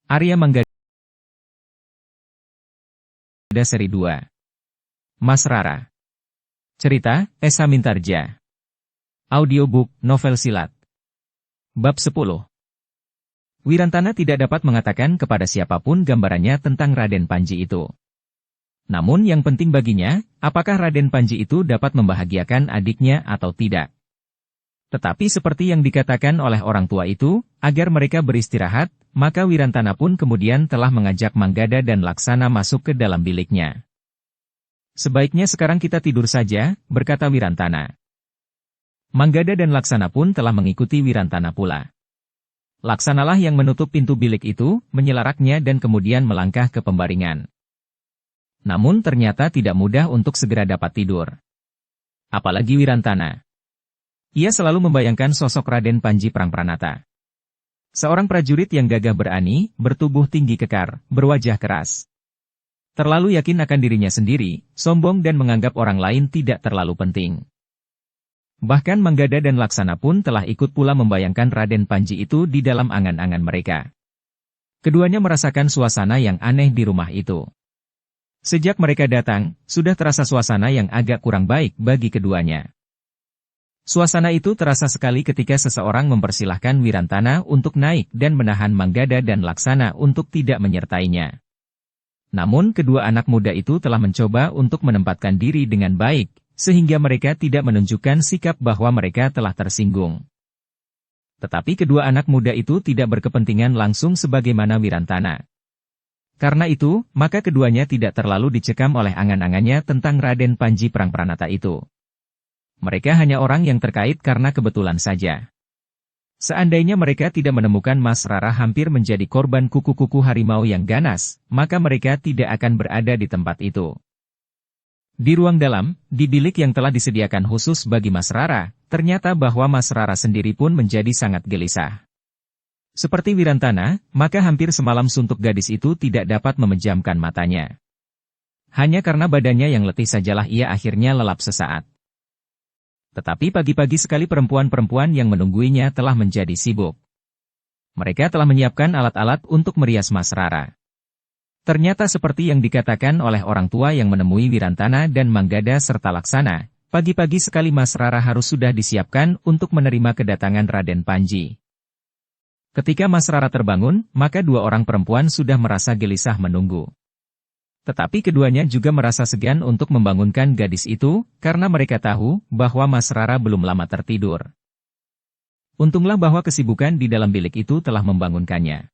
Arya Manggada Seri 2. Mas Rara. Cerita, Esa Mintarja. Audiobook, novel silat. Bab 10. Wirantana tidak dapat mengatakan kepada siapapun gambarannya tentang Raden Panji itu. Namun yang penting baginya, apakah Raden Panji itu dapat membahagiakan adiknya atau tidak. Tetapi seperti yang dikatakan oleh orang tua itu, agar mereka beristirahat, maka Wirantana pun kemudian telah mengajak Manggada dan Laksana masuk ke dalam biliknya. Sebaiknya sekarang kita tidur saja, berkata Wirantana. Manggada dan Laksana pun telah mengikuti Wirantana pula. Laksanalah yang menutup pintu bilik itu, menyelaraknya dan kemudian melangkah ke pembaringan. Namun ternyata tidak mudah untuk segera dapat tidur. Apalagi Wirantana. Ia selalu membayangkan sosok Raden Panji Prangpranata. Seorang prajurit yang gagah berani, bertubuh tinggi kekar, berwajah keras. Terlalu yakin akan dirinya sendiri, sombong dan menganggap orang lain tidak terlalu penting. Bahkan Manggada dan Laksana pun telah ikut pula membayangkan Raden Panji itu di dalam angan-angan mereka. Keduanya merasakan suasana yang aneh di rumah itu. Sejak mereka datang, sudah terasa suasana yang agak kurang baik bagi keduanya. Suasana itu terasa sekali ketika seseorang mempersilahkan Wirantana untuk naik dan menahan Manggada dan Laksana untuk tidak menyertainya. Namun kedua anak muda itu telah mencoba untuk menempatkan diri dengan baik, sehingga mereka tidak menunjukkan sikap bahwa mereka telah tersinggung. Tetapi kedua anak muda itu tidak berkepentingan langsung sebagaimana Wirantana. Karena itu, maka keduanya tidak terlalu dicekam oleh angan-angannya tentang Raden Panji Prangpranata itu. Mereka hanya orang yang terkait karena kebetulan saja. Seandainya mereka tidak menemukan Mas Rara hampir menjadi korban kuku-kuku harimau yang ganas, maka mereka tidak akan berada di tempat itu. Di ruang dalam, di bilik yang telah disediakan khusus bagi Mas Rara, ternyata bahwa Mas Rara sendiri pun menjadi sangat gelisah. Seperti Wirantana, maka hampir semalam suntuk gadis itu tidak dapat memejamkan matanya. Hanya karena badannya yang letih sajalah ia akhirnya lelap sesaat. Tetapi pagi-pagi sekali perempuan-perempuan yang menungguinya telah menjadi sibuk. Mereka telah menyiapkan alat-alat untuk merias Mas Rara. Ternyata seperti yang dikatakan oleh orang tua yang menemui Wirantana dan Manggada serta Laksana, pagi-pagi sekali Mas Rara harus sudah disiapkan untuk menerima kedatangan Raden Panji. Ketika Mas Rara terbangun, maka dua orang perempuan sudah merasa gelisah menunggu. Tetapi keduanya juga merasa segan untuk membangunkan gadis itu, karena mereka tahu bahwa Mas Rara belum lama tertidur. Untunglah bahwa kesibukan di dalam bilik itu telah membangunkannya.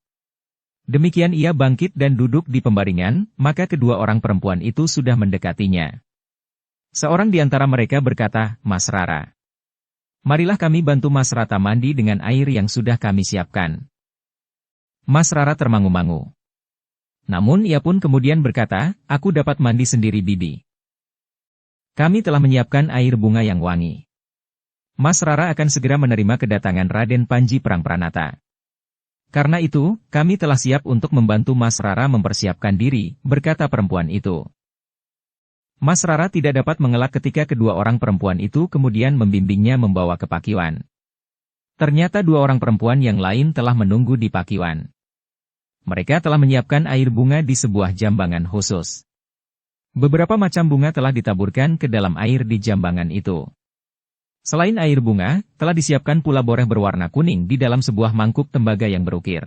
Demikian ia bangkit dan duduk di pembaringan, maka kedua orang perempuan itu sudah mendekatinya. Seorang di antara mereka berkata, "Mas Rara, marilah kami bantu Mas Rata mandi dengan air yang sudah kami siapkan." Mas Rara termangu-mangu. Namun ia pun kemudian berkata, "Aku dapat mandi sendiri Bibi. Kami telah menyiapkan air bunga yang wangi." Mas Rara akan segera menerima kedatangan Raden Panji Prangpranata. Karena itu, kami telah siap untuk membantu Mas Rara mempersiapkan diri, berkata perempuan itu. Mas Rara tidak dapat mengelak ketika kedua orang perempuan itu kemudian membimbingnya membawa ke pakiwan. Ternyata dua orang perempuan yang lain telah menunggu di pakiwan. Mereka telah menyiapkan air bunga di sebuah jambangan khusus. Beberapa macam bunga telah ditaburkan ke dalam air di jambangan itu. Selain air bunga, telah disiapkan pula boreh berwarna kuning di dalam sebuah mangkuk tembaga yang berukir.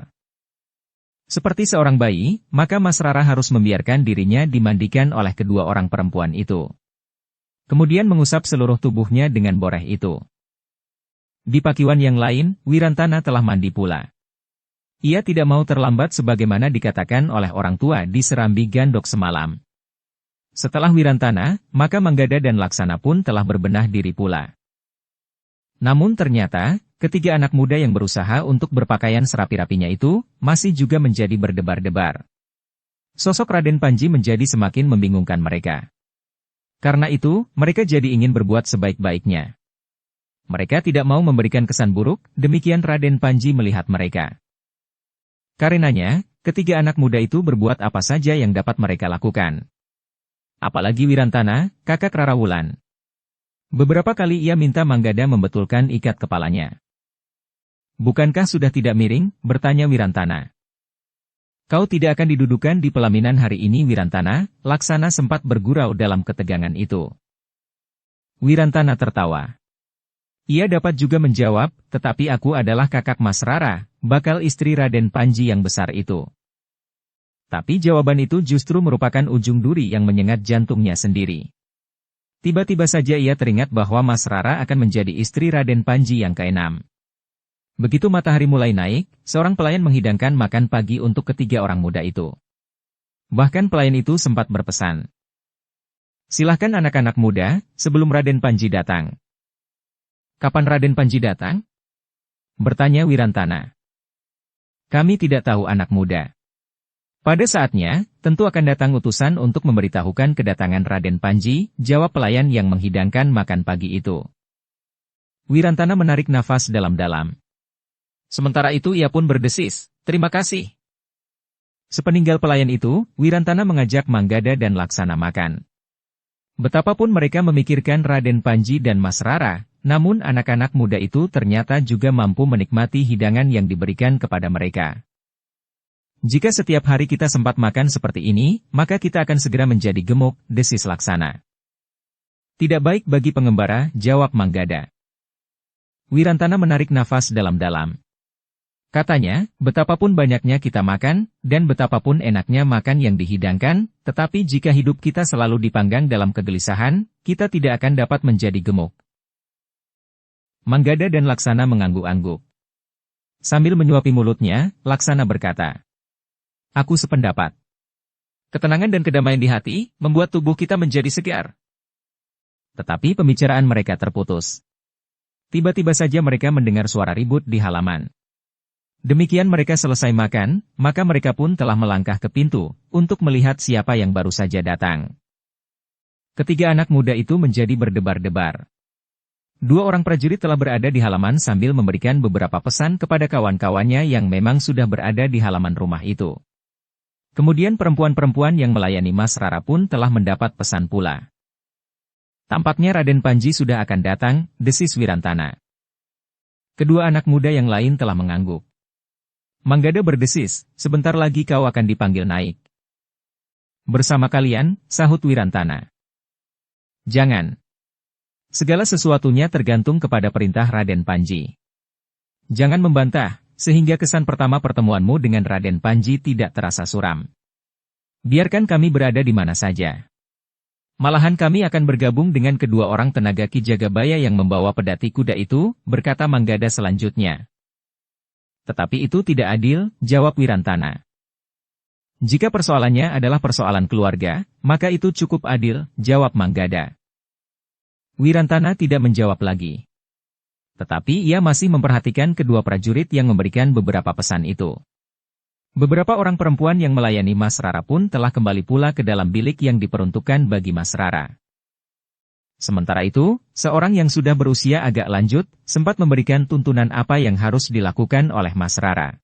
Seperti seorang bayi, maka Mas Rara harus membiarkan dirinya dimandikan oleh kedua orang perempuan itu. Kemudian mengusap seluruh tubuhnya dengan boreh itu. Di pakiwan yang lain, Wirantana telah mandi pula. Ia tidak mau terlambat sebagaimana dikatakan oleh orang tua di Serambi Gandok semalam. Setelah Wirantana, maka Manggada dan Laksana pun telah berbenah diri pula. Namun ternyata, ketiga anak muda yang berusaha untuk berpakaian serapi-rapinya itu, masih juga menjadi berdebar-debar. Sosok Raden Panji menjadi semakin membingungkan mereka. Karena itu, mereka jadi ingin berbuat sebaik-baiknya. Mereka tidak mau memberikan kesan buruk, demikian Raden Panji melihat mereka. Karenanya, ketiga anak muda itu berbuat apa saja yang dapat mereka lakukan. Apalagi Wirantana, kakak Rara Wulan. Beberapa kali ia minta Manggada membetulkan ikat kepalanya. "Bukankah sudah tidak miring?" bertanya Wirantana. Kau tidak akan didudukan di pelaminan hari ini Wirantana, Laksana sempat bergurau dalam ketegangan itu. Wirantana tertawa. Ia dapat juga menjawab, tetapi aku adalah kakak Mas Rara, bakal istri Raden Panji yang besar itu. Tapi jawaban itu justru merupakan ujung duri yang menyengat jantungnya sendiri. Tiba-tiba saja ia teringat bahwa Mas Rara akan menjadi istri Raden Panji yang ke-6. Begitu matahari mulai naik, seorang pelayan menghidangkan makan pagi untuk ketiga orang muda itu. Bahkan pelayan itu sempat berpesan. Silahkan anak-anak muda, sebelum Raden Panji datang. Kapan Raden Panji datang? Bertanya Wirantana. Kami tidak tahu anak muda. Pada saatnya, tentu akan datang utusan untuk memberitahukan kedatangan Raden Panji, jawab pelayan yang menghidangkan makan pagi itu. Wirantana menarik nafas dalam-dalam. Sementara itu ia pun berdesis, terima kasih. Sepeninggal pelayan itu, Wirantana mengajak Manggada dan Laksana makan. Betapapun mereka memikirkan Raden Panji dan Mas Rara, namun anak-anak muda itu ternyata juga mampu menikmati hidangan yang diberikan kepada mereka. Jika setiap hari kita sempat makan seperti ini, maka kita akan segera menjadi gemuk, desis Laksana. Tidak baik bagi pengembara, jawab Manggada. Wirantana menarik nafas dalam-dalam. Katanya, betapapun banyaknya kita makan, dan betapapun enaknya makan yang dihidangkan, tetapi jika hidup kita selalu dipanggang dalam kegelisahan, kita tidak akan dapat menjadi gemuk. Manggada dan Laksana mengangguk-angguk. Sambil menyuapi mulutnya, Laksana berkata, aku sependapat. Ketenangan dan kedamaian di hati, membuat tubuh kita menjadi segar. Tetapi pembicaraan mereka terputus. Tiba-tiba saja mereka mendengar suara ribut di halaman. Demikian mereka selesai makan, maka mereka pun telah melangkah ke pintu, untuk melihat siapa yang baru saja datang. Ketiga anak muda itu menjadi berdebar-debar. Dua orang prajurit telah berada di halaman sambil memberikan beberapa pesan kepada kawan-kawannya yang memang sudah berada di halaman rumah itu. Kemudian perempuan-perempuan yang melayani Mas Rara pun telah mendapat pesan pula. Tampaknya Raden Panji sudah akan datang, desis Wirantana. Kedua anak muda yang lain telah mengangguk. Manggada berdesis, sebentar lagi kau akan dipanggil naik. Bersama kalian, sahut Wirantana. Jangan. Segala sesuatunya tergantung kepada perintah Raden Panji. Jangan membantah, sehingga kesan pertama pertemuanmu dengan Raden Panji tidak terasa suram. Biarkan kami berada di mana saja. Malahan kami akan bergabung dengan kedua orang tenaga Ki Jagabaya yang membawa pedati kuda itu, berkata Manggada selanjutnya. Tetapi itu tidak adil, jawab Wirantana. Jika persoalannya adalah persoalan keluarga, maka itu cukup adil, jawab Manggada. Wirantana tidak menjawab lagi. Tetapi ia masih memperhatikan kedua prajurit yang memberikan beberapa pesan itu. Beberapa orang perempuan yang melayani Mas Rara pun telah kembali pula ke dalam bilik yang diperuntukkan bagi Mas Rara. Sementara itu, seorang yang sudah berusia agak lanjut, sempat memberikan tuntunan apa yang harus dilakukan oleh Mas Rara.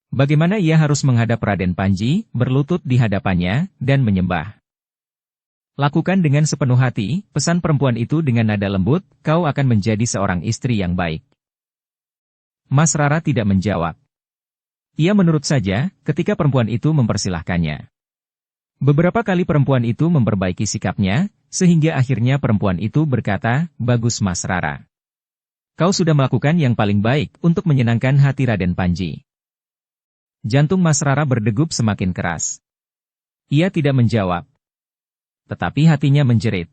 Bagaimana ia harus menghadap Raden Panji, berlutut di hadapannya, dan menyembah. Lakukan dengan sepenuh hati, pesan perempuan itu dengan nada lembut, kau akan menjadi seorang istri yang baik. Mas Rara tidak menjawab. Ia menurut saja, ketika perempuan itu mempersilahkannya. Beberapa kali perempuan itu memperbaiki sikapnya, sehingga akhirnya perempuan itu berkata, bagus Mas Rara. Kau sudah melakukan yang paling baik untuk menyenangkan hati Raden Panji. Jantung Mas Rara berdegup semakin keras. Ia tidak menjawab. Tetapi hatinya menjerit.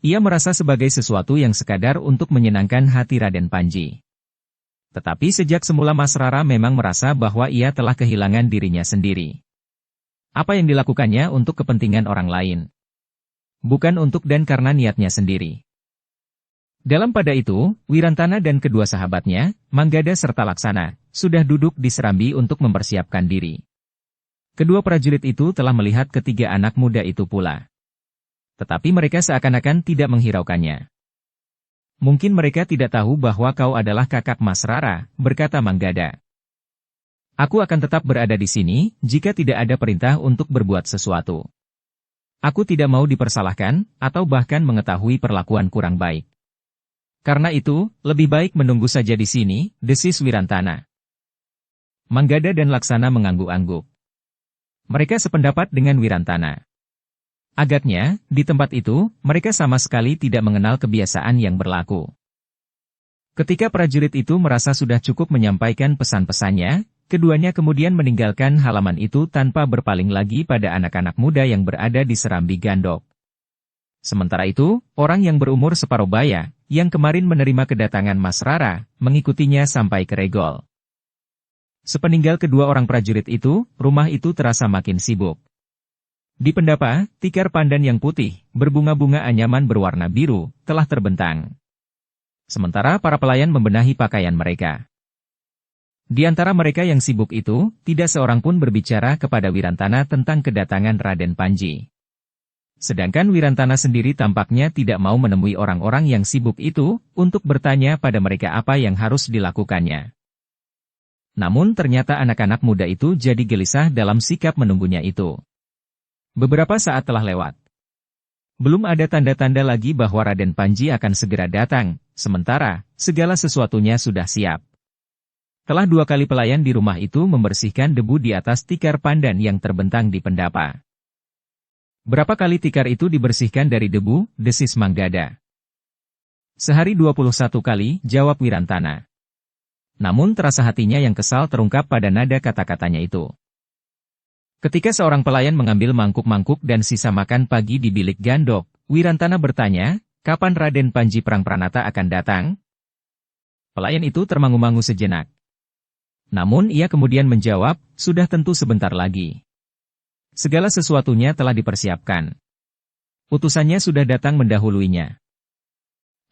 Ia merasa sebagai sesuatu yang sekadar untuk menyenangkan hati Raden Panji. Tetapi sejak semula Mas Rara memang merasa bahwa ia telah kehilangan dirinya sendiri. Apa yang dilakukannya untuk kepentingan orang lain. Bukan untuk dan karena niatnya sendiri. Dalam pada itu, Wirantana dan kedua sahabatnya, Manggada serta Laksana, sudah duduk di serambi untuk mempersiapkan diri. Kedua prajurit itu telah melihat ketiga anak muda itu pula. Tetapi mereka seakan-akan tidak menghiraukannya. Mungkin mereka tidak tahu bahwa kau adalah kakak Mas Rara, berkata Manggada. Aku akan tetap berada di sini, jika tidak ada perintah untuk berbuat sesuatu. Aku tidak mau dipersalahkan, atau bahkan mengetahui perlakuan kurang baik. Karena itu, lebih baik menunggu saja di sini, desis Wirantana. Manggada dan Laksana mengangguk-angguk. Mereka sependapat dengan Wirantana. Agaknya, di tempat itu, mereka sama sekali tidak mengenal kebiasaan yang berlaku. Ketika prajurit itu merasa sudah cukup menyampaikan pesan-pesannya, keduanya kemudian meninggalkan halaman itu tanpa berpaling lagi pada anak-anak muda yang berada di serambi Gandok. Sementara itu, orang yang berumur separuh baya, yang kemarin menerima kedatangan Mas Rara, mengikutinya sampai ke Regol. Sepeninggal kedua orang prajurit itu, rumah itu terasa makin sibuk. Di pendapa, tikar pandan yang putih, berbunga-bunga anyaman berwarna biru, telah terbentang. Sementara para pelayan membenahi pakaian mereka. Di antara mereka yang sibuk itu, tidak seorang pun berbicara kepada Wirantana tentang kedatangan Raden Panji. Sedangkan Wirantana sendiri tampaknya tidak mau menemui orang-orang yang sibuk itu, untuk bertanya pada mereka apa yang harus dilakukannya. Namun ternyata anak-anak muda itu jadi gelisah dalam sikap menunggunya itu. Beberapa saat telah lewat. Belum ada tanda-tanda lagi bahwa Raden Panji akan segera datang, sementara segala sesuatunya sudah siap. Telah 2 kali pelayan di rumah itu membersihkan debu di atas tikar pandan yang terbentang di pendapa. Berapa kali tikar itu dibersihkan dari debu, desis Manggada. Sehari 21 kali, jawab Wirantana. Namun terasa hatinya yang kesal terungkap pada nada kata-katanya itu. Ketika seorang pelayan mengambil mangkuk-mangkuk dan sisa makan pagi di bilik Gandok, Wirantana bertanya, kapan Raden Panji Prangpranata akan datang? Pelayan itu termangu-mangu sejenak. Namun ia kemudian menjawab, sudah tentu sebentar lagi. Segala sesuatunya telah dipersiapkan. Utusannya sudah datang mendahuluinya.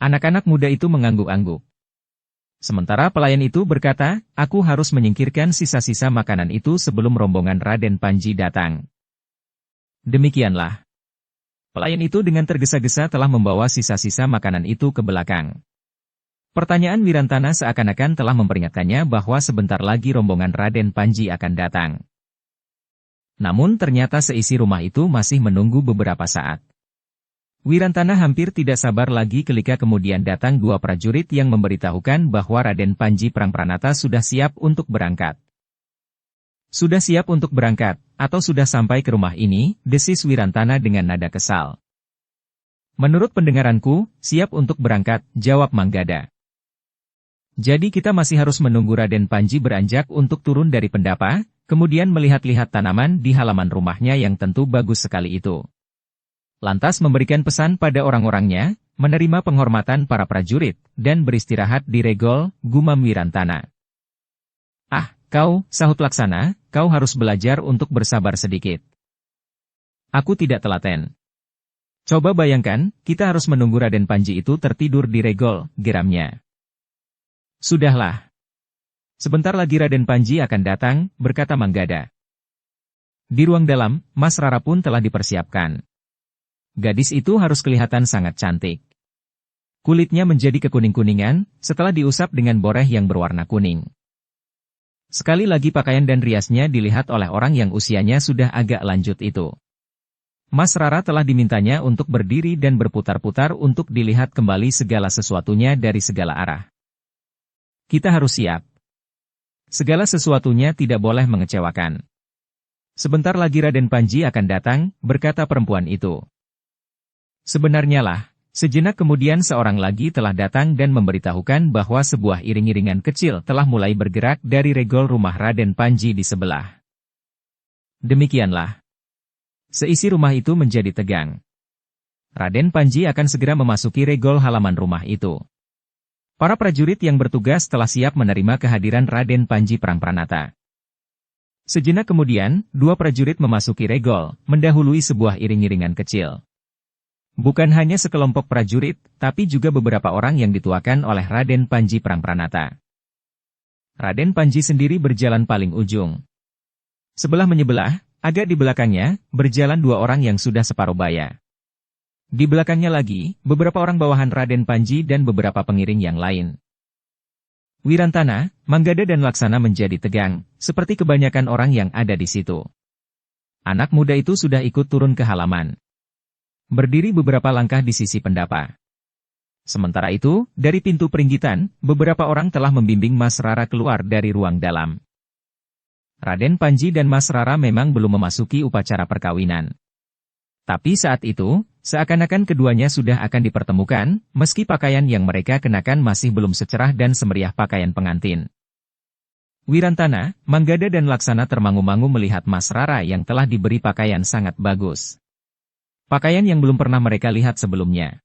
Anak-anak muda itu mengangguk-angguk. Sementara pelayan itu berkata, aku harus menyingkirkan sisa-sisa makanan itu sebelum rombongan Raden Panji datang. Demikianlah. Pelayan itu dengan tergesa-gesa telah membawa sisa-sisa makanan itu ke belakang. Pertanyaan Wirantana seakan-akan telah memperingatkannya bahwa sebentar lagi rombongan Raden Panji akan datang. Namun ternyata seisi rumah itu masih menunggu beberapa saat. Wirantana hampir tidak sabar lagi ketika kemudian datang 2 prajurit yang memberitahukan bahwa Raden Panji Prangpranata sudah siap untuk berangkat. Sudah siap untuk berangkat, atau sudah sampai ke rumah ini, desis Wirantana dengan nada kesal. Menurut pendengaranku, siap untuk berangkat, jawab Manggada. Jadi kita masih harus menunggu Raden Panji beranjak untuk turun dari pendapa, kemudian melihat-lihat tanaman di halaman rumahnya yang tentu bagus sekali itu. Lantas memberikan pesan pada orang-orangnya, menerima penghormatan para prajurit, dan beristirahat di Regol, gumam Wirantana. Ah, kau, sahut Laksana, kau harus belajar untuk bersabar sedikit. Aku tidak telaten. Coba bayangkan, kita harus menunggu Raden Panji itu tertidur di Regol, geramnya. Sudahlah. Sebentar lagi Raden Panji akan datang, berkata Manggada. Di ruang dalam, Mas Rara pun telah dipersiapkan. Gadis itu harus kelihatan sangat cantik. Kulitnya menjadi kekuning-kuningan, setelah diusap dengan boreh yang berwarna kuning. Sekali lagi pakaian dan riasnya dilihat oleh orang yang usianya sudah agak lanjut itu. Mas Rara telah dimintanya untuk berdiri dan berputar-putar untuk dilihat kembali segala sesuatunya dari segala arah. Kita harus siap. Segala sesuatunya tidak boleh mengecewakan. Sebentar lagi Raden Panji akan datang, berkata perempuan itu. Sebenarnya lah, sejenak kemudian seorang lagi telah datang dan memberitahukan bahwa sebuah iring-iringan kecil telah mulai bergerak dari Regol rumah Raden Panji di sebelah. Demikianlah. Seisi rumah itu menjadi tegang. Raden Panji akan segera memasuki Regol halaman rumah itu. Para prajurit yang bertugas telah siap menerima kehadiran Raden Panji Prangpranata. Sejenak kemudian, 2 prajurit memasuki Regol, mendahului sebuah iring-iringan kecil. Bukan hanya sekelompok prajurit, tapi juga beberapa orang yang dituakan oleh Raden Panji Prangpranata. Raden Panji sendiri berjalan paling ujung. Sebelah menyebelah, agak di belakangnya, berjalan 2 orang yang sudah separuh baya. Di belakangnya lagi, beberapa orang bawahan Raden Panji dan beberapa pengiring yang lain. Wirantana, Manggada dan Laksana menjadi tegang, seperti kebanyakan orang yang ada di situ. Anak muda itu sudah ikut turun ke halaman. Berdiri beberapa langkah di sisi pendapa. Sementara itu, dari pintu peringgitan, beberapa orang telah membimbing Mas Rara keluar dari ruang dalam. Raden Panji dan Mas Rara memang belum memasuki upacara perkawinan. Tapi saat itu, seakan-akan keduanya sudah akan dipertemukan, meski pakaian yang mereka kenakan masih belum secerah dan semeriah pakaian pengantin. Wirantana, Manggada dan Laksana termangu-mangu melihat Mas Rara yang telah diberi pakaian sangat bagus. Pakaian yang belum pernah mereka lihat sebelumnya.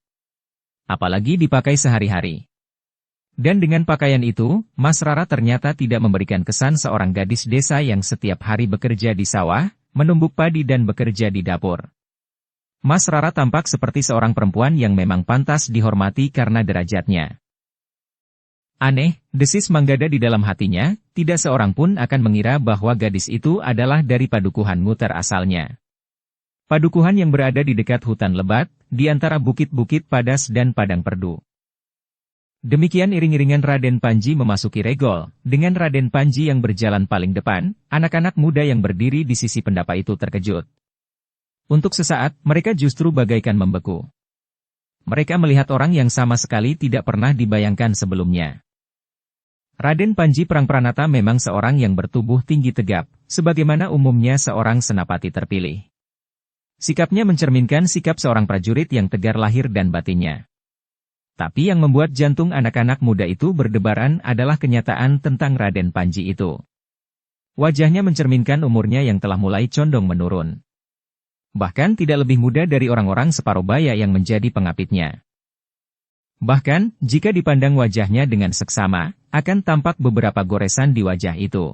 Apalagi dipakai sehari-hari. Dan dengan pakaian itu, Mas Rara ternyata tidak memberikan kesan seorang gadis desa yang setiap hari bekerja di sawah, menumbuk padi dan bekerja di dapur. Mas Rara tampak seperti seorang perempuan yang memang pantas dihormati karena derajatnya. Aneh, desis Manggada di dalam hatinya, tidak seorang pun akan mengira bahwa gadis itu adalah dari padukuhan Nguter asalnya. Padukuhan yang berada di dekat hutan lebat, di antara bukit-bukit padas dan padang perdu. Demikian iring-iringan Raden Panji memasuki regol, dengan Raden Panji yang berjalan paling depan, anak-anak muda yang berdiri di sisi pendapa itu terkejut. Untuk sesaat, mereka justru bagaikan membeku. Mereka melihat orang yang sama sekali tidak pernah dibayangkan sebelumnya. Raden Panji Prangpranata memang seorang yang bertubuh tinggi tegap, sebagaimana umumnya seorang senapati terpilih. Sikapnya mencerminkan sikap seorang prajurit yang tegar lahir dan batinnya. Tapi yang membuat jantung anak-anak muda itu berdebaran adalah kenyataan tentang Raden Panji itu. Wajahnya mencerminkan umurnya yang telah mulai condong menurun. Bahkan tidak lebih muda dari orang-orang Separobaya yang menjadi pengapitnya. Bahkan, jika dipandang wajahnya dengan seksama, akan tampak beberapa goresan di wajah itu.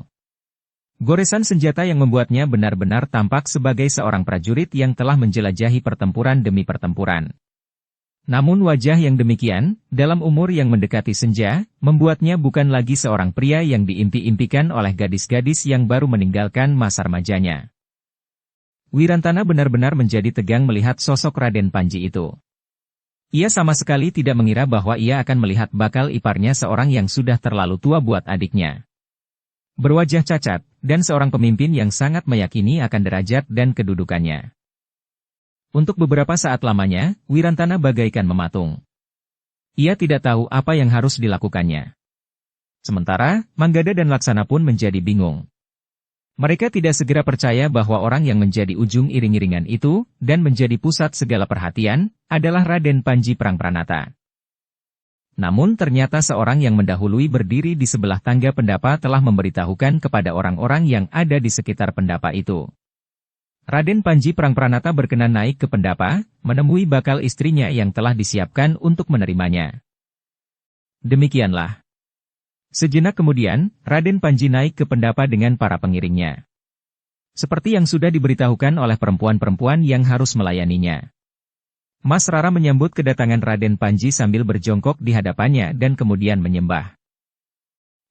Goresan senjata yang membuatnya benar-benar tampak sebagai seorang prajurit yang telah menjelajahi pertempuran demi pertempuran. Namun wajah yang demikian, dalam umur yang mendekati senja, membuatnya bukan lagi seorang pria yang diimpi-impikan oleh gadis-gadis yang baru meninggalkan masa remajanya. Wirantana benar-benar menjadi tegang melihat sosok Raden Panji itu. Ia sama sekali tidak mengira bahwa ia akan melihat bakal iparnya seorang yang sudah terlalu tua buat adiknya. Berwajah cacat, dan seorang pemimpin yang sangat meyakini akan derajat dan kedudukannya. Untuk beberapa saat lamanya, Wirantana bagaikan mematung. Ia tidak tahu apa yang harus dilakukannya. Sementara, Manggada dan Laksana pun menjadi bingung. Mereka tidak segera percaya bahwa orang yang menjadi ujung iring-iringan itu, dan menjadi pusat segala perhatian, adalah Raden Panji Prangpranata. Namun ternyata seorang yang mendahului berdiri di sebelah tangga pendapa telah memberitahukan kepada orang-orang yang ada di sekitar pendapa itu. Raden Panji Prangpranata berkenan naik ke pendapa, menemui bakal istrinya yang telah disiapkan untuk menerimanya. Demikianlah. Sejenak kemudian, Raden Panji naik ke pendapa dengan para pengiringnya. Seperti yang sudah diberitahukan oleh perempuan-perempuan yang harus melayaninya. Mas Rara menyambut kedatangan Raden Panji sambil berjongkok di hadapannya dan kemudian menyembah.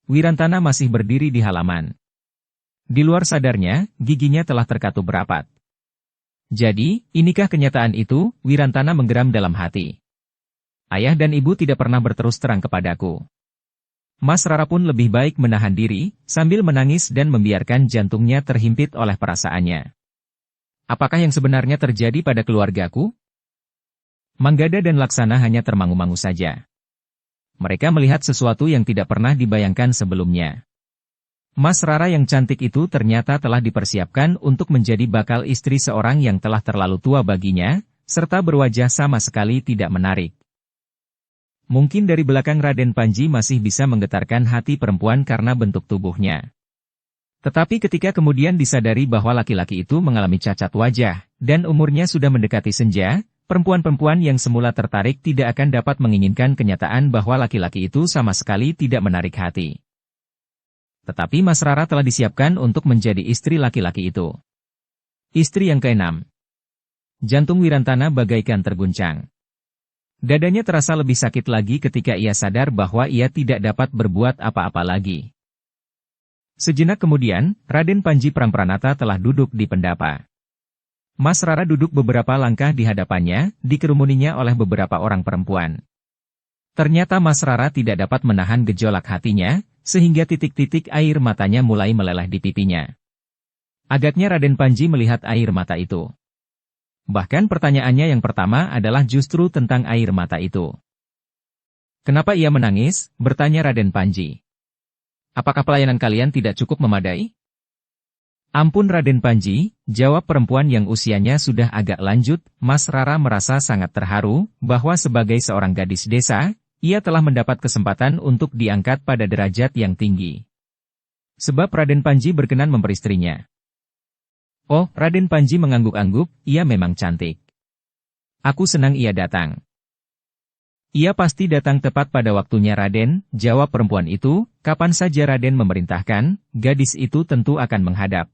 Wirantana masih berdiri di halaman. Di luar sadarnya, giginya telah terkatup rapat. Jadi, inikah kenyataan itu? Wirantana menggeram dalam hati. Ayah dan ibu tidak pernah berterus terang kepadaku. Mas Rara pun lebih baik menahan diri, sambil menangis dan membiarkan jantungnya terhimpit oleh perasaannya. Apakah yang sebenarnya terjadi pada keluargaku? Manggada dan Laksana hanya termangu-mangu saja. Mereka melihat sesuatu yang tidak pernah dibayangkan sebelumnya. Mas Rara yang cantik itu ternyata telah dipersiapkan untuk menjadi bakal istri seorang yang telah terlalu tua baginya, serta berwajah sama sekali tidak menarik. Mungkin dari belakang Raden Panji masih bisa menggetarkan hati perempuan karena bentuk tubuhnya. Tetapi ketika kemudian disadari bahwa laki-laki itu mengalami cacat wajah, dan umurnya sudah mendekati senja, perempuan-perempuan yang semula tertarik tidak akan dapat menginginkan kenyataan bahwa laki-laki itu sama sekali tidak menarik hati. Tetapi Mas Rara telah disiapkan untuk menjadi istri laki-laki itu. Istri yang keenam. Jantung Wirantana bagaikan terguncang. Dadanya terasa lebih sakit lagi ketika ia sadar bahwa ia tidak dapat berbuat apa-apa lagi. Sejenak kemudian, Raden Panji Prangpranata telah duduk di pendapa. Mas Rara duduk beberapa langkah di hadapannya, dikerumuninya oleh beberapa orang perempuan. Ternyata Mas Rara tidak dapat menahan gejolak hatinya, sehingga titik-titik air matanya mulai meleleh di pipinya. Agaknya Raden Panji melihat air mata itu. Bahkan pertanyaannya yang pertama adalah justru tentang air mata itu. Kenapa ia menangis? Bertanya Raden Panji. Apakah pelayanan kalian tidak cukup memadai? Ampun Raden Panji, jawab perempuan yang usianya sudah agak lanjut. Mas Rara merasa sangat terharu, bahwa sebagai seorang gadis desa, ia telah mendapat kesempatan untuk diangkat pada derajat yang tinggi. Sebab Raden Panji berkenan memperistrinya. Oh, Raden Panji mengangguk-angguk, ia memang cantik. Aku senang ia datang. Ia pasti datang tepat pada waktunya Raden, jawab perempuan itu, kapan saja Raden memerintahkan, gadis itu tentu akan menghadap.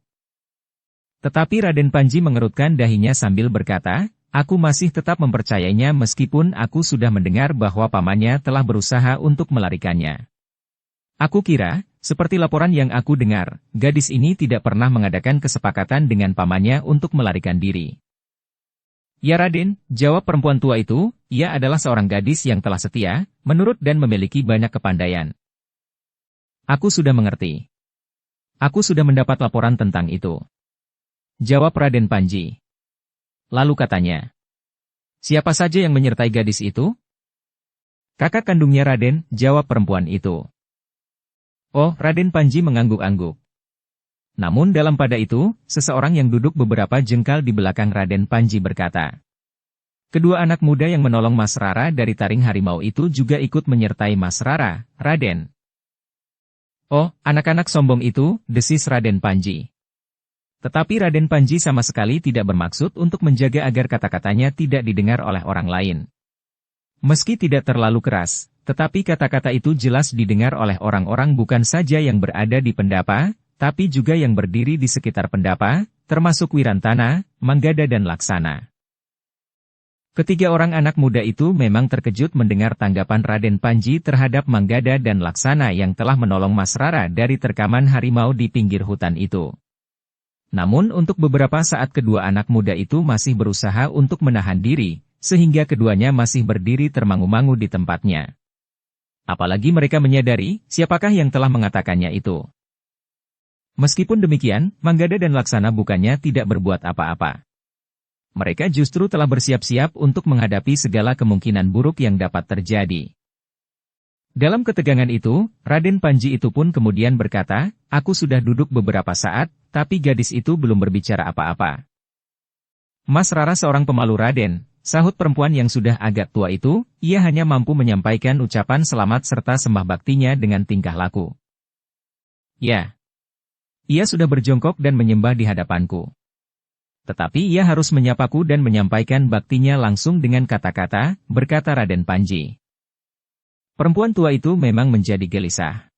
Tetapi Raden Panji mengerutkan dahinya sambil berkata, aku masih tetap mempercayainya meskipun aku sudah mendengar bahwa pamannya telah berusaha untuk melarikannya. Aku kira, seperti laporan yang aku dengar, gadis ini tidak pernah mengadakan kesepakatan dengan pamannya untuk melarikan diri. Ya Raden, jawab perempuan tua itu, ia adalah seorang gadis yang telah setia, menurut dan memiliki banyak kepandaian. Aku sudah mengerti. Aku sudah mendapat laporan tentang itu. Jawab Raden Panji. Lalu katanya, siapa saja yang menyertai gadis itu? Kakak kandungnya Raden, jawab perempuan itu. Oh, Raden Panji mengangguk-angguk. Namun dalam pada itu, seseorang yang duduk beberapa jengkal di belakang Raden Panji berkata, kedua anak muda yang menolong Mas Rara dari taring harimau itu juga ikut menyertai Mas Rara, Raden. Oh, anak-anak sombong itu, desis Raden Panji. Tetapi Raden Panji sama sekali tidak bermaksud untuk menjaga agar kata-katanya tidak didengar oleh orang lain. Meski tidak terlalu keras, tetapi kata-kata itu jelas didengar oleh orang-orang bukan saja yang berada di Pendapa, tapi juga yang berdiri di sekitar Pendapa, termasuk Wirantana, Manggada dan Laksana. Ketiga orang anak muda itu memang terkejut mendengar tanggapan Raden Panji terhadap Manggada dan Laksana yang telah menolong Mas Rara dari terkaman harimau di pinggir hutan itu. Namun untuk beberapa saat kedua anak muda itu masih berusaha untuk menahan diri, sehingga keduanya masih berdiri termangu-mangu di tempatnya. Apalagi mereka menyadari, siapakah yang telah mengatakannya itu. Meskipun demikian, Manggada dan Laksana bukannya tidak berbuat apa-apa. Mereka justru telah bersiap-siap untuk menghadapi segala kemungkinan buruk yang dapat terjadi. Dalam ketegangan itu, Raden Panji itu pun kemudian berkata, aku sudah duduk beberapa saat, tapi gadis itu belum berbicara apa-apa. Mas Rara seorang pemalu Raden, sahut perempuan yang sudah agak tua itu, ia hanya mampu menyampaikan ucapan selamat serta sembah baktinya dengan tingkah laku. Ya. Ia sudah berjongkok dan menyembah di hadapanku. Tetapi ia harus menyapaku dan menyampaikan baktinya langsung dengan kata-kata, berkata Raden Panji. Perempuan tua itu memang menjadi gelisah.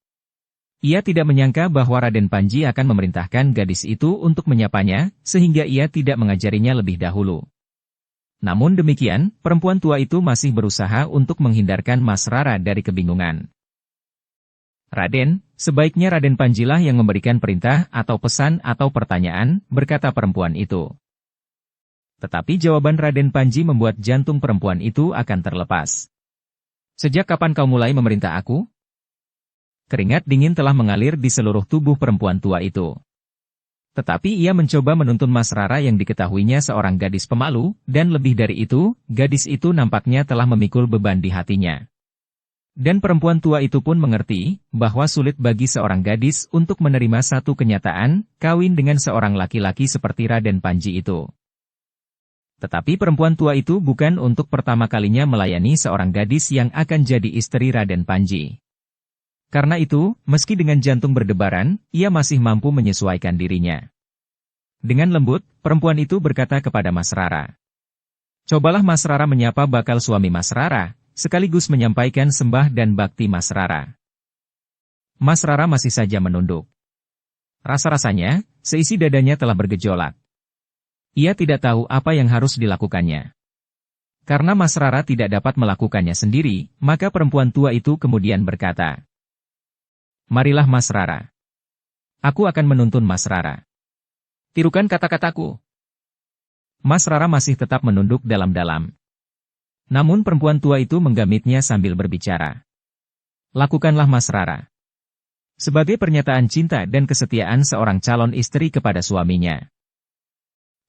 Ia tidak menyangka bahwa Raden Panji akan memerintahkan gadis itu untuk menyapanya, sehingga ia tidak mengajarinya lebih dahulu. Namun demikian, perempuan tua itu masih berusaha untuk menghindarkan Mas Rara dari kebingungan. Raden, sebaiknya Raden Panjilah yang memberikan perintah atau pesan atau pertanyaan, berkata perempuan itu. Tetapi jawaban Raden Panji membuat jantung perempuan itu akan terlepas. Sejak kapan kau mulai memerintah aku? Keringat dingin telah mengalir di seluruh tubuh perempuan tua itu. Tetapi ia mencoba menuntun Mas Rara yang diketahuinya seorang gadis pemalu, dan lebih dari itu, gadis itu nampaknya telah memikul beban di hatinya. Dan perempuan tua itu pun mengerti, bahwa sulit bagi seorang gadis untuk menerima satu kenyataan, kawin dengan seorang laki-laki seperti Raden Panji itu. Tetapi perempuan tua itu bukan untuk pertama kalinya melayani seorang gadis yang akan jadi istri Raden Panji. Karena itu, meski dengan jantung berdebaran, ia masih mampu menyesuaikan dirinya. Dengan lembut, perempuan itu berkata kepada Mas Rara. Cobalah Mas Rara menyapa bakal suami Mas Rara, sekaligus menyampaikan sembah dan bakti Mas Rara. Mas Rara masih saja menunduk. Rasa-rasanya, seisi dadanya telah bergejolak. Ia tidak tahu apa yang harus dilakukannya. Karena Mas Rara tidak dapat melakukannya sendiri, maka perempuan tua itu kemudian berkata, marilah Mas Rara. Aku akan menuntun Mas Rara. Tirukan kata-kataku. Mas Rara masih tetap menunduk dalam-dalam. Namun perempuan tua itu menggamitnya sambil berbicara. Lakukanlah Mas Rara. Sebagai pernyataan cinta dan kesetiaan seorang calon istri kepada suaminya.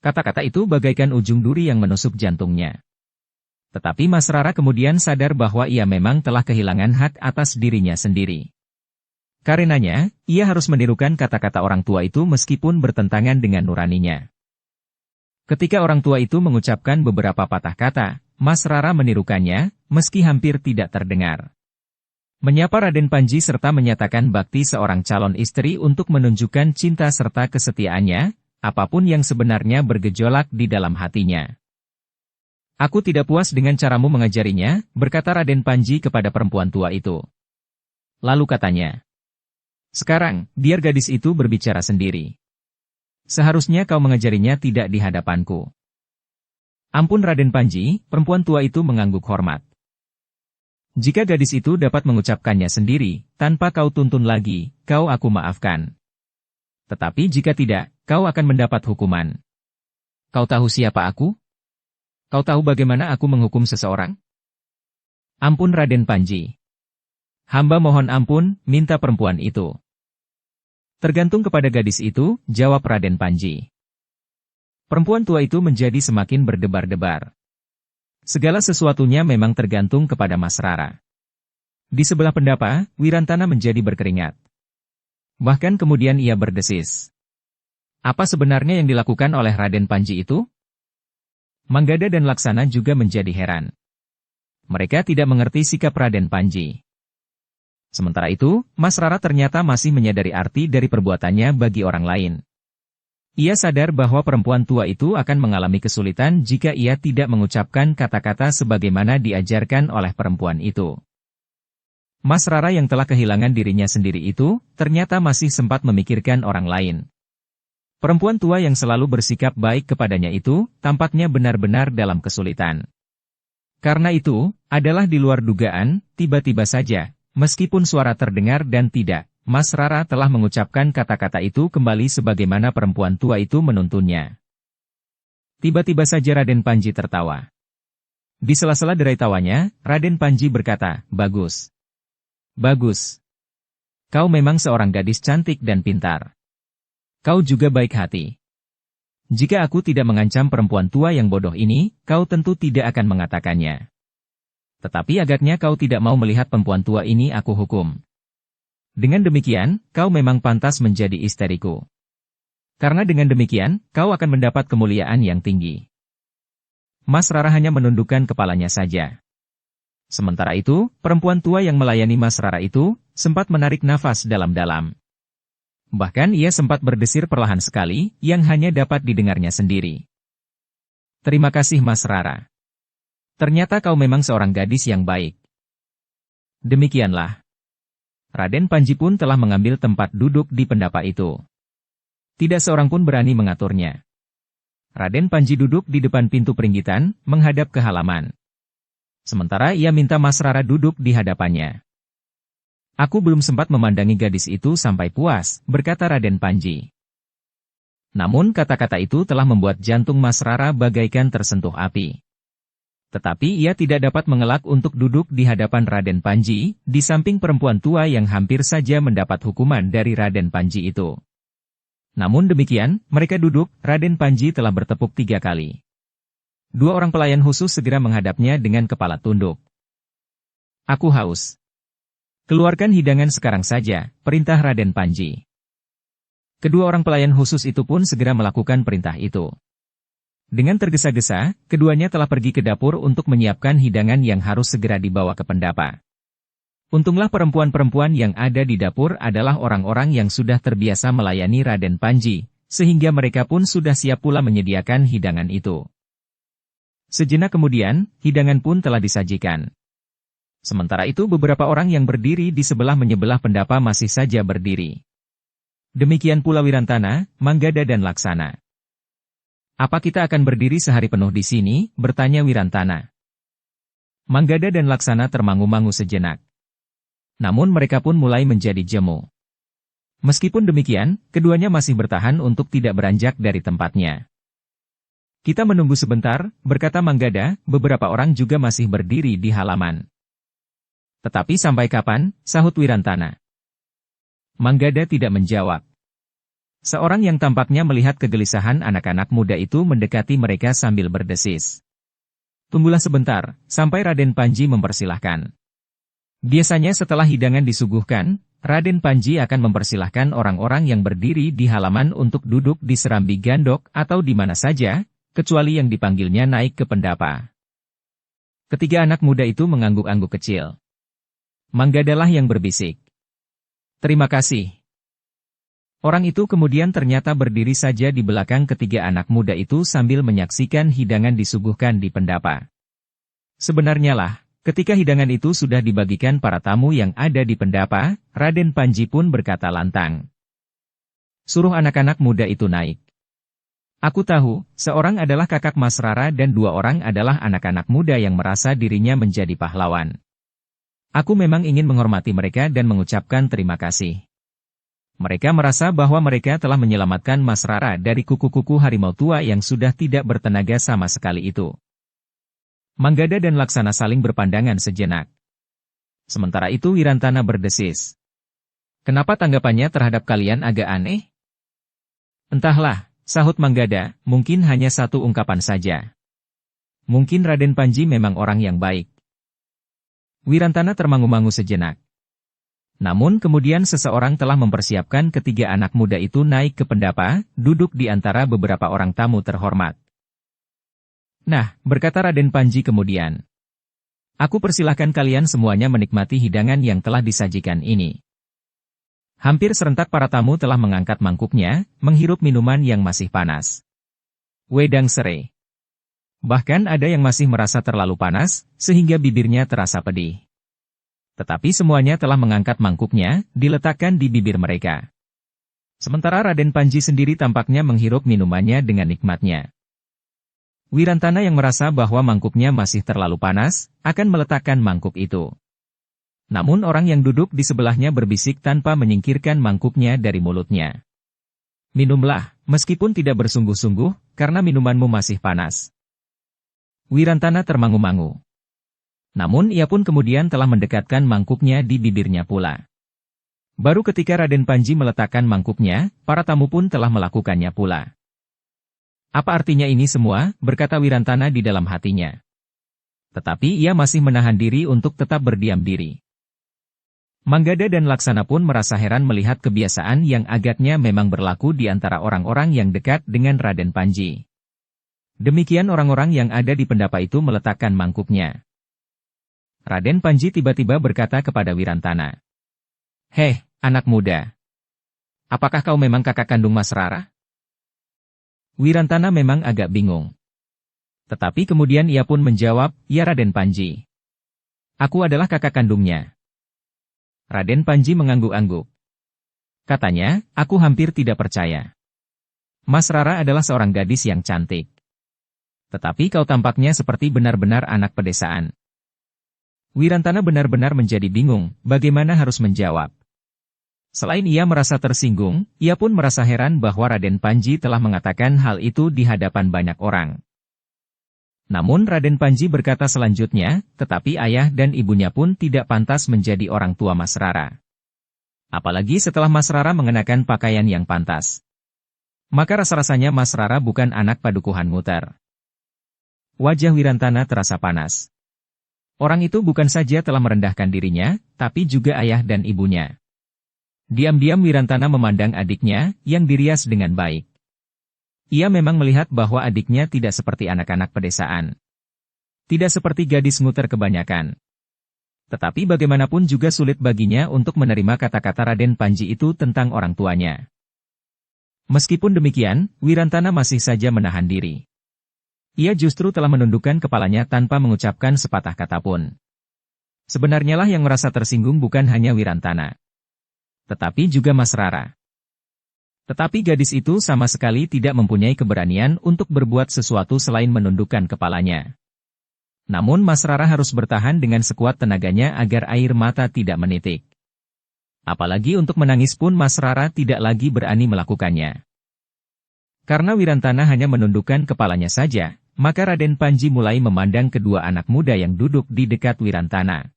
Kata-kata itu bagaikan ujung duri yang menusuk jantungnya. Tetapi Mas Rara kemudian sadar bahwa ia memang telah kehilangan hak atas dirinya sendiri. Karenanya, ia harus menirukan kata-kata orang tua itu meskipun bertentangan dengan nuraninya. Ketika orang tua itu mengucapkan beberapa patah kata, Mas Rara menirukannya, meski hampir tidak terdengar. Menyapa Raden Panji serta menyatakan bakti seorang calon istri untuk menunjukkan cinta serta kesetiaannya, apapun yang sebenarnya bergejolak di dalam hatinya. Aku tidak puas dengan caramu mengajarinya, berkata Raden Panji kepada perempuan tua itu. Lalu katanya, sekarang, biar gadis itu berbicara sendiri. Seharusnya kau mengajarinya tidak di hadapanku. Ampun Raden Panji, perempuan tua itu mengangguk hormat. Jika gadis itu dapat mengucapkannya sendiri, tanpa kau tuntun lagi, kau aku maafkan. Tetapi jika tidak, kau akan mendapat hukuman. Kau tahu siapa aku? Kau tahu bagaimana aku menghukum seseorang? Ampun Raden Panji. Hamba mohon ampun, minta perempuan itu. Tergantung kepada gadis itu, jawab Raden Panji. Perempuan tua itu menjadi semakin berdebar-debar. Segala sesuatunya memang tergantung kepada Mas Rara. Di sebelah pendapa, Wirantana menjadi berkeringat. Bahkan kemudian ia berdesis. Apa sebenarnya yang dilakukan oleh Raden Panji itu? Manggada dan Laksana juga menjadi heran. Mereka tidak mengerti sikap Raden Panji. Sementara itu, Mas Rara ternyata masih menyadari arti dari perbuatannya bagi orang lain. Ia sadar bahwa perempuan tua itu akan mengalami kesulitan jika ia tidak mengucapkan kata-kata sebagaimana diajarkan oleh perempuan itu. Mas Rara yang telah kehilangan dirinya sendiri itu, ternyata masih sempat memikirkan orang lain. Perempuan tua yang selalu bersikap baik kepadanya itu, tampaknya benar-benar dalam kesulitan. Karena itu, adalah di luar dugaan, tiba-tiba saja, meskipun suara terdengar dan tidak, Mas Rara telah mengucapkan kata-kata itu kembali sebagaimana perempuan tua itu menuntunnya. Tiba-tiba saja Raden Panji tertawa. Di sela-sela derai tawanya, Raden Panji berkata, "Bagus. Bagus. Kau memang seorang gadis cantik dan pintar. Kau juga baik hati. Jika aku tidak mengancam perempuan tua yang bodoh ini, kau tentu tidak akan mengatakannya. Tetapi agaknya kau tidak mau melihat perempuan tua ini aku hukum. Dengan demikian, kau memang pantas menjadi istriku. Karena dengan demikian, kau akan mendapat kemuliaan yang tinggi." Mas Rara hanya menundukkan kepalanya saja. Sementara itu, perempuan tua yang melayani Mas Rara itu, sempat menarik nafas dalam-dalam. Bahkan ia sempat berdesir perlahan sekali, yang hanya dapat didengarnya sendiri. "Terima kasih Mas Rara. Ternyata kau memang seorang gadis yang baik." Demikianlah. Raden Panji pun telah mengambil tempat duduk di pendapa itu. Tidak seorang pun berani mengaturnya. Raden Panji duduk di depan pintu peringgitan, menghadap ke halaman. Sementara ia minta Mas Rara duduk di hadapannya. "Aku belum sempat memandangi gadis itu sampai puas," berkata Raden Panji. Namun kata-kata itu telah membuat jantung Mas Rara bagaikan tersentuh api. Tetapi ia tidak dapat mengelak untuk duduk di hadapan Raden Panji, di samping perempuan tua yang hampir saja mendapat hukuman dari Raden Panji itu. Namun demikian, mereka duduk, Raden Panji telah bertepuk 3 kali. 2 orang pelayan khusus segera menghadapnya dengan kepala tunduk. "Aku haus. Keluarkan hidangan sekarang saja," perintah Raden Panji. Kedua orang pelayan khusus itu pun segera melakukan perintah itu. Dengan tergesa-gesa, keduanya telah pergi ke dapur untuk menyiapkan hidangan yang harus segera dibawa ke pendapa. Untunglah perempuan-perempuan yang ada di dapur adalah orang-orang yang sudah terbiasa melayani Raden Panji, sehingga mereka pun sudah siap pula menyediakan hidangan itu. Sejenak kemudian, hidangan pun telah disajikan. Sementara itu beberapa orang yang berdiri di sebelah menyebelah pendapa masih saja berdiri. Demikian pula Wirantana, Manggada dan Laksana. "Apa kita akan berdiri sehari penuh di sini?" bertanya Wirantana. Manggada dan Laksana termangu-mangu sejenak. Namun mereka pun mulai menjadi jemu. Meskipun demikian, keduanya masih bertahan untuk tidak beranjak dari tempatnya. "Kita menunggu sebentar," berkata Manggada, beberapa orang juga masih berdiri di halaman. "Tetapi sampai kapan?" sahut Wirantana. Manggada tidak menjawab. Seorang yang tampaknya melihat kegelisahan anak-anak muda itu mendekati mereka sambil berdesis. "Tunggulah sebentar, sampai Raden Panji mempersilahkan." Biasanya setelah hidangan disuguhkan, Raden Panji akan mempersilahkan orang-orang yang berdiri di halaman untuk duduk di serambi gandok atau di mana saja, kecuali yang dipanggilnya naik ke pendapa. Ketiga anak muda itu mengangguk-angguk kecil. Manggadalah yang berbisik. Terima kasih. Orang itu kemudian ternyata berdiri saja di belakang ketiga anak muda itu sambil menyaksikan hidangan disuguhkan di pendapa. Sebenarnya lah, ketika hidangan itu sudah dibagikan para tamu yang ada di pendapa, Raden Panji pun berkata lantang. Suruh anak-anak muda itu naik. Aku tahu, seorang adalah kakak Mas Rara dan dua orang adalah anak-anak muda yang merasa dirinya menjadi pahlawan. Aku memang ingin menghormati mereka dan mengucapkan terima kasih. Mereka merasa bahwa mereka telah menyelamatkan Mas Rara dari kuku-kuku harimau tua yang sudah tidak bertenaga sama sekali itu. Manggada dan Laksana saling berpandangan sejenak. Sementara itu Wirantana berdesis. Kenapa tanggapannya terhadap kalian agak aneh? Entahlah, sahut Manggada, mungkin hanya satu ungkapan saja. Mungkin Raden Panji memang orang yang baik. Wirantana termangu-mangu sejenak. Namun kemudian seseorang telah mempersiapkan ketiga anak muda itu naik ke pendapa, duduk di antara beberapa orang tamu terhormat. Nah, berkata Raden Panji kemudian. Aku persilahkan kalian semuanya menikmati hidangan yang telah disajikan ini. Hampir serentak para tamu telah mengangkat mangkuknya, menghirup minuman yang masih panas. Wedang serai. Bahkan ada yang masih merasa terlalu panas, sehingga bibirnya terasa pedih. Tetapi semuanya telah mengangkat mangkuknya, diletakkan di bibir mereka. Sementara Raden Panji sendiri tampaknya menghirup minumannya dengan nikmatnya. Wirantana yang merasa bahwa mangkuknya masih terlalu panas, akan meletakkan mangkuk itu. Namun orang yang duduk di sebelahnya berbisik tanpa menyingkirkan mangkuknya dari mulutnya. Minumlah, meskipun tidak bersungguh-sungguh, karena minumanmu masih panas. Wirantana termangu-mangu. Namun ia pun kemudian telah mendekatkan mangkuknya di bibirnya pula. Baru ketika Raden Panji meletakkan mangkuknya, para tamu pun telah melakukannya pula. Apa artinya ini semua, berkata Wirantana di dalam hatinya. Tetapi ia masih menahan diri untuk tetap berdiam diri. Manggada dan Laksana pun merasa heran melihat kebiasaan yang agaknya memang berlaku di antara orang-orang yang dekat dengan Raden Panji. Demikian orang-orang yang ada di pendapa itu meletakkan mangkuknya. Raden Panji tiba-tiba berkata kepada Wirantana. Heh, anak muda. Apakah kau memang kakak kandung Mas Rara? Wirantana memang agak bingung. Tetapi kemudian ia pun menjawab, ya Raden Panji. Aku adalah kakak kandungnya. Raden Panji mengangguk-angguk. Katanya, aku hampir tidak percaya. Mas Rara adalah seorang gadis yang cantik. Tetapi kau tampaknya seperti benar-benar anak pedesaan. Wirantana benar-benar menjadi bingung, bagaimana harus menjawab. Selain ia merasa tersinggung, ia pun merasa heran bahwa Raden Panji telah mengatakan hal itu di hadapan banyak orang. Namun Raden Panji berkata selanjutnya, tetapi ayah dan ibunya pun tidak pantas menjadi orang tua Mas Rara. Apalagi setelah Mas Rara mengenakan pakaian yang pantas. Maka rasa-rasanya Mas Rara bukan anak padukuhan Nguter. Wajah Wirantana terasa panas. Orang itu bukan saja telah merendahkan dirinya, tapi juga ayah dan ibunya. Diam-diam Wirantana memandang adiknya, yang dirias dengan baik. Ia memang melihat bahwa adiknya tidak seperti anak-anak pedesaan. Tidak seperti gadis Nguter kebanyakan. Tetapi bagaimanapun juga sulit baginya untuk menerima kata-kata Raden Panji itu tentang orang tuanya. Meskipun demikian, Wirantana masih saja menahan diri. Ia justru telah menundukkan kepalanya tanpa mengucapkan sepatah kata pun. Sebenarnya lah yang merasa tersinggung bukan hanya Wirantana, tetapi juga Mas Rara. Tetapi gadis itu sama sekali tidak mempunyai keberanian untuk berbuat sesuatu selain menundukkan kepalanya. Namun Mas Rara harus bertahan dengan sekuat tenaganya agar air mata tidak menitik. Apalagi untuk menangis pun Mas Rara tidak lagi berani melakukannya. Karena Wirantana hanya menundukkan kepalanya saja, maka Raden Panji mulai memandang kedua anak muda yang duduk di dekat Wirantana.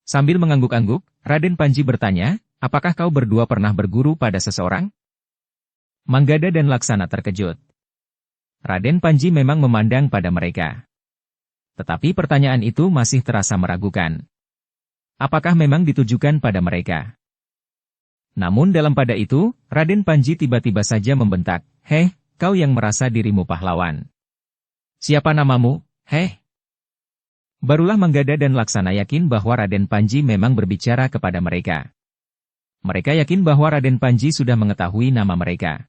Sambil mengangguk-angguk, Raden Panji bertanya, apakah kau berdua pernah berguru pada seseorang? Manggada dan Laksana terkejut. Raden Panji memang memandang pada mereka. Tetapi pertanyaan itu masih terasa meragukan. Apakah memang ditujukan pada mereka? Namun dalam pada itu, Raden Panji tiba-tiba saja membentak, "Heh, kau yang merasa dirimu pahlawan. Siapa namamu, heh?" Barulah Manggada dan Laksana yakin bahwa Raden Panji memang berbicara kepada mereka. Mereka yakin bahwa Raden Panji sudah mengetahui nama mereka.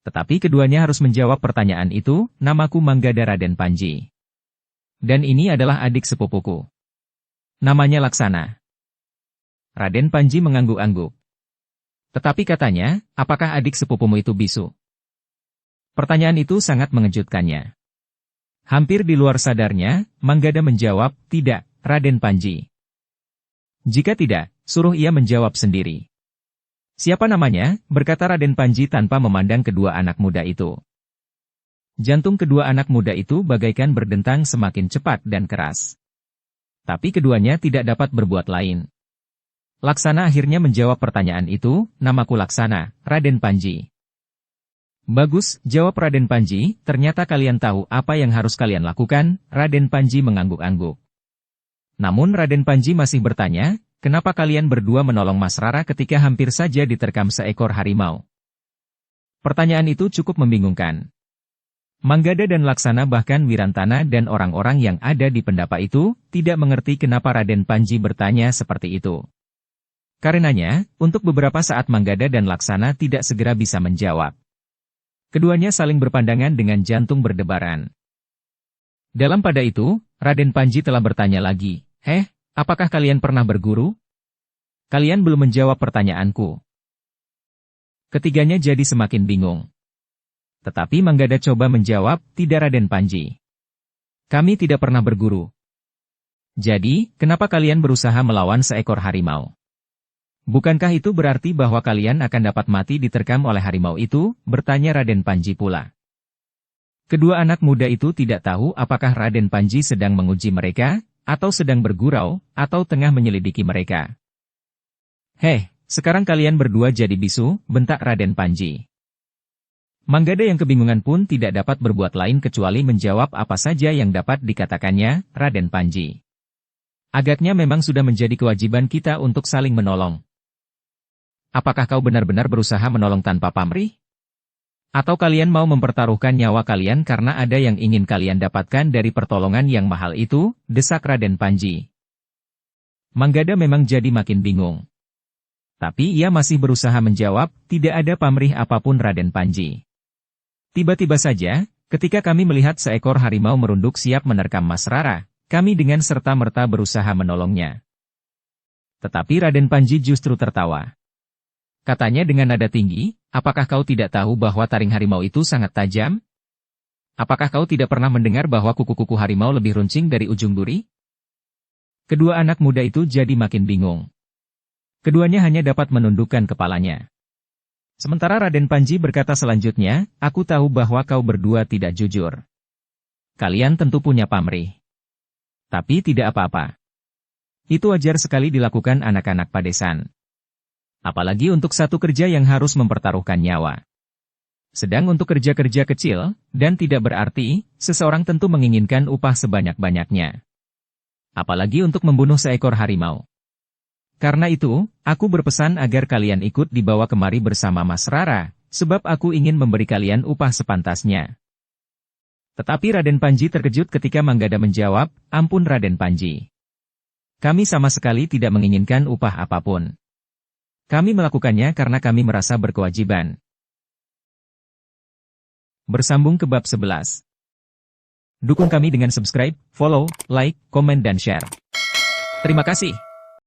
Tetapi keduanya harus menjawab pertanyaan itu, "Namaku Manggada Raden Panji. Dan ini adalah adik sepupuku. Namanya Laksana." Raden Panji mengangguk-angguk. Tetapi katanya, "Apakah adik sepupumu itu bisu?" Pertanyaan itu sangat mengejutkannya. Hampir di luar sadarnya, Manggada menjawab, "Tidak, Raden Panji. Jika tidak, suruh ia menjawab sendiri." "Siapa namanya?" berkata Raden Panji tanpa memandang kedua anak muda itu. Jantung kedua anak muda itu bagaikan berdentang semakin cepat dan keras. Tapi keduanya tidak dapat berbuat lain. Laksana akhirnya menjawab pertanyaan itu, "Namaku Laksana, Raden Panji." "Bagus," jawab Raden Panji, "ternyata kalian tahu apa yang harus kalian lakukan." Raden Panji mengangguk-angguk. Namun Raden Panji masih bertanya, "Kenapa kalian berdua menolong Mas Rara ketika hampir saja diterkam seekor harimau?" Pertanyaan itu cukup membingungkan. Manggada dan Laksana bahkan Wirantana dan orang-orang yang ada di pendapa itu, tidak mengerti kenapa Raden Panji bertanya seperti itu. Karenanya, untuk beberapa saat Manggada dan Laksana tidak segera bisa menjawab. Keduanya saling berpandangan dengan jantung berdebaran. Dalam pada itu, Raden Panji telah bertanya lagi, "Heh, apakah kalian pernah berguru? Kalian belum menjawab pertanyaanku." Ketiganya jadi semakin bingung. Tetapi Manggada coba menjawab, "Tidak Raden Panji. Kami tidak pernah berguru." "Jadi, kenapa kalian berusaha melawan seekor harimau? Bukankah itu berarti bahwa kalian akan dapat mati diterkam oleh harimau itu?" bertanya Raden Panji pula. Kedua anak muda itu tidak tahu apakah Raden Panji sedang menguji mereka, atau sedang bergurau, atau tengah menyelidiki mereka. "Heh, sekarang kalian berdua jadi bisu," bentak Raden Panji. Manggada yang kebingungan pun tidak dapat berbuat lain kecuali menjawab apa saja yang dapat dikatakannya, "Raden Panji. Agaknya memang sudah menjadi kewajiban kita untuk saling menolong. Apakah kau benar-benar berusaha menolong tanpa pamrih? Atau kalian mau mempertaruhkan nyawa kalian karena ada yang ingin kalian dapatkan dari pertolongan yang mahal itu?" desak Raden Panji. Manggada memang jadi makin bingung. Tapi ia masih berusaha menjawab, "Tidak ada pamrih apapun Raden Panji. Tiba-tiba saja, ketika kami melihat seekor harimau merunduk siap menerkam Mas Rara, kami dengan serta-merta berusaha menolongnya." Tetapi Raden Panji justru tertawa. Katanya dengan nada tinggi, "Apakah kau tidak tahu bahwa taring harimau itu sangat tajam? Apakah kau tidak pernah mendengar bahwa kuku-kuku harimau lebih runcing dari ujung duri?" Kedua anak muda itu jadi makin bingung. Keduanya hanya dapat menundukkan kepalanya. Sementara Raden Panji berkata selanjutnya, "Aku tahu bahwa kau berdua tidak jujur. Kalian tentu punya pamrih. Tapi tidak apa-apa. Itu wajar sekali dilakukan anak-anak padesan. Apalagi untuk satu kerja yang harus mempertaruhkan nyawa. Sedang untuk kerja-kerja kecil, dan tidak berarti, seseorang tentu menginginkan upah sebanyak-banyaknya. Apalagi untuk membunuh seekor harimau. Karena itu, aku berpesan agar kalian ikut dibawa kemari bersama Mas Rara, sebab aku ingin memberi kalian upah sepantasnya." Tetapi Raden Panji terkejut ketika Manggada menjawab, "Ampun Raden Panji. Kami sama sekali tidak menginginkan upah apapun. Kami melakukannya karena kami merasa berkewajiban." Bersambung ke bab 11. Dukung kami dengan subscribe, follow, like, komen dan share. Terima kasih.